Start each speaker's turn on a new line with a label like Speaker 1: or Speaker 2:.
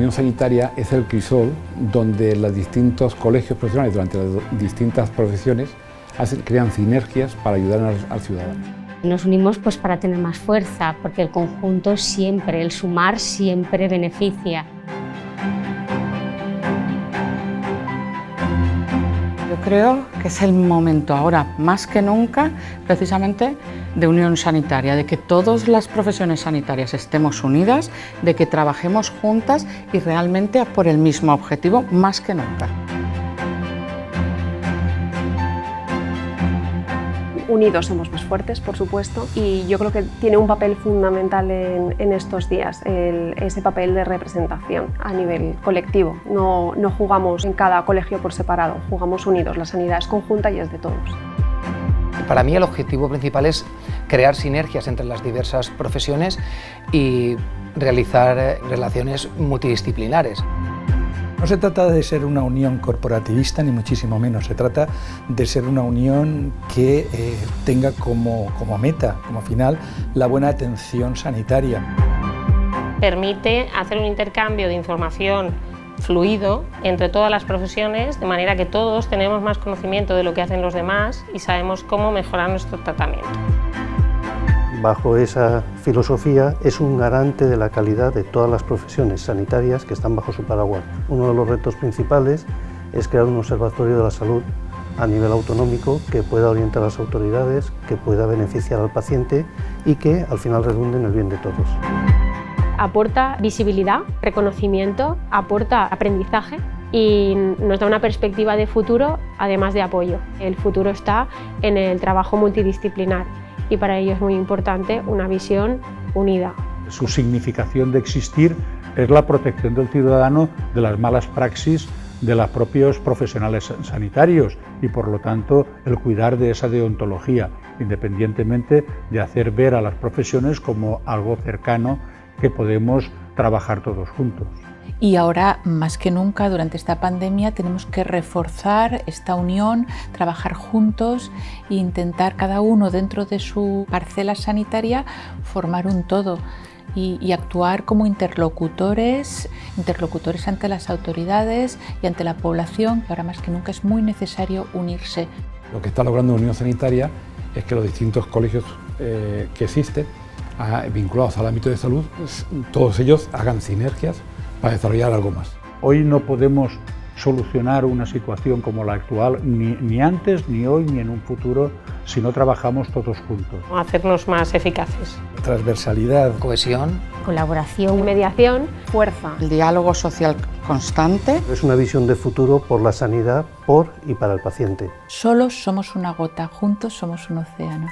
Speaker 1: Unión Sanitaria es el crisol donde los distintos colegios profesionales durante las distintas profesiones crean sinergias para ayudar al ciudadano.
Speaker 2: Nos unimos pues para tener más fuerza, porque el conjunto siempre, el sumar siempre beneficia.
Speaker 3: Yo creo que es el momento ahora, más que nunca, precisamente de unión sanitaria, de que todas las profesiones sanitarias estemos unidas, de que trabajemos juntas y realmente por el mismo objetivo, más que nunca.
Speaker 4: Unidos somos más fuertes, por supuesto, y yo creo que tiene un papel fundamental en estos días, ese papel de representación a nivel colectivo. No jugamos en cada colegio por separado, jugamos unidos, la sanidad es conjunta y es de todos.
Speaker 5: Para mí el objetivo principal es crear sinergias entre las diversas profesiones y realizar relaciones multidisciplinares.
Speaker 6: No se trata de ser una unión corporativista, ni muchísimo menos. Se trata de ser una unión que tenga como meta, como final, la buena atención sanitaria.
Speaker 7: Permite hacer un intercambio de información fluido entre todas las profesiones, de manera que todos tenemos más conocimiento de lo que hacen los demás y sabemos cómo mejorar nuestro tratamiento.
Speaker 8: Bajo esa filosofía es un garante de la calidad de todas las profesiones sanitarias que están bajo su paraguas. Uno de los retos principales es crear un observatorio de la salud a nivel autonómico que pueda orientar a las autoridades, que pueda beneficiar al paciente y que al final redunde en el bien de todos.
Speaker 9: Aporta visibilidad, reconocimiento, aporta aprendizaje y nos da una perspectiva de futuro, además de apoyo. El futuro está en el trabajo multidisciplinar y para ello es muy importante una visión unida.
Speaker 10: Su significación de existir es la protección del ciudadano de las malas praxis de los propios profesionales sanitarios y por lo tanto el cuidar de esa deontología, independientemente de hacer ver a las profesiones como algo cercano que podemos trabajar todos juntos.
Speaker 11: Y ahora, más que nunca, durante esta pandemia, tenemos que reforzar esta unión, trabajar juntos e intentar cada uno dentro de su parcela sanitaria formar un todo y actuar como interlocutores ante las autoridades y ante la población. Ahora más que nunca es muy necesario unirse.
Speaker 1: Lo que está logrando la Unión Sanitaria es que los distintos colegios que existen, vinculados al ámbito de salud, todos ellos hagan sinergias para desarrollar algo más.
Speaker 10: Hoy no podemos solucionar una situación como la actual, ni antes, ni hoy, ni en un futuro, si no trabajamos todos juntos.
Speaker 7: Hacernos más eficaces.
Speaker 6: Transversalidad,
Speaker 5: cohesión,
Speaker 9: colaboración, mediación,
Speaker 4: fuerza.
Speaker 3: El diálogo social constante.
Speaker 8: Es una visión de futuro por la sanidad, por y para el paciente.
Speaker 11: Solos somos una gota, juntos somos un océano.